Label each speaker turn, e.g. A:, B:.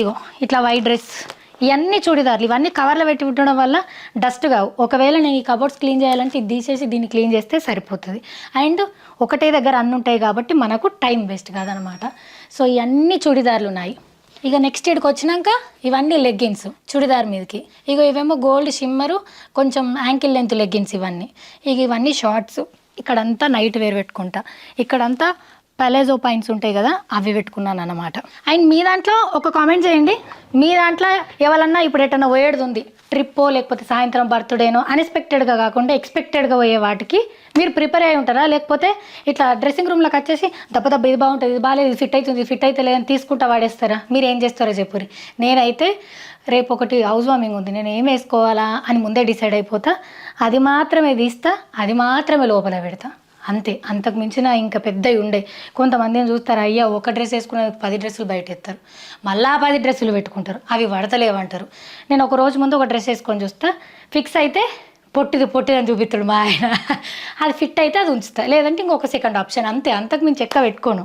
A: ఇగో ఇట్లా white dress, ఇవన్నీ చూడిదార్లు, ఇవన్నీ కవర్లో పెట్టి పెట్టడం వల్ల డస్ట్ కావు. ఒకవేళ నేను ఈ కబోర్డ్స్ క్లీన్ చేయాలంటే ఇది తీసేసి దీన్ని క్లీన్ చేస్తే సరిపోతుంది. అండ్ ఒకటే దగ్గర అన్నీ ఉంటాయి కాబట్టి మనకు టైం వేస్ట్ కాదనమాట. సో ఇవన్నీ చూడిదార్లు ఉన్నాయి. ఇక నెక్స్ట్ ఇక్కడికి వచ్చినాక ఇవన్నీ లెగ్గిన్స్ చుడిదార్ మీదకి. ఇక ఇవేమో గోల్డ్ షిమ్మరు, కొంచెం యాంకిల్ లెంత్ లెగ్గిన్స్ ఇవన్నీ. ఇక ఇవన్నీ షార్ట్స్. ఇక్కడంతా నైట్ వేర్ పెట్టుకుంటా, ఇక్కడంతా పలేజో పాయింట్స్ ఉంటాయి కదా అవి పెట్టుకున్నాను అనమాట. అండ్ మీ దాంట్లో ఒక కామెంట్ చేయండి, మీ దాంట్లో ఎవరన్నా ఇప్పుడు ఎటన్నా పోయేది ఉంది, ట్రిప్పో లేకపోతే సాయంత్రం బర్త్డేనో, అన్ఎక్స్పెక్టెడ్గా కాకుండా ఎక్స్పెక్టెడ్గా పోయే వాటికి మీరు ప్రిపేర్ అయి ఉంటారా? లేకపోతే ఇట్లా డ్రెస్సింగ్ రూమ్లోకి వచ్చేసి దెబ్బ ఇది బాగుంటుంది, ఇది బాగాలేదు, ఇది ఫిట్ అవుతుంది, ఫిట్ అయితే లేదని తీసుకుంటా వాడేస్తారా? మీరు ఏం చేస్తారో చెప్పురి. నేనైతే రేపు ఒకటి హౌస్ వార్మింగ్ ఉంది, నేను ఏం వేసుకోవాలా అని ముందే డిసైడ్ అయిపోతా. అది మాత్రమే తీస్తా, అది మాత్రమే లోపల పెడతా, అంతే. అంతకు మించిన ఇంకా పెద్దవి ఉండే. కొంతమందిని చూస్తారు, అయ్యా ఒక డ్రెస్ వేసుకునే 10 డ్రెస్సులు బయట ఎత్తారు, మళ్ళా 10 డ్రెస్సులు పెట్టుకుంటారు, అవి పడతలేవంటారు. నేను ఒక రోజు ముందు ఒక డ్రెస్ వేసుకొని చూస్తా, ఫిక్స్ అయితే పొట్టిదని చూపిస్తాడు మా ఆయన. అది ఫిట్ అయితే అది ఉంచుతా, లేదంటే ఇంకొక సెకండ్ ఆప్షన్, అంతే. అంతకు మించి ఎక్క పెట్టుకోను.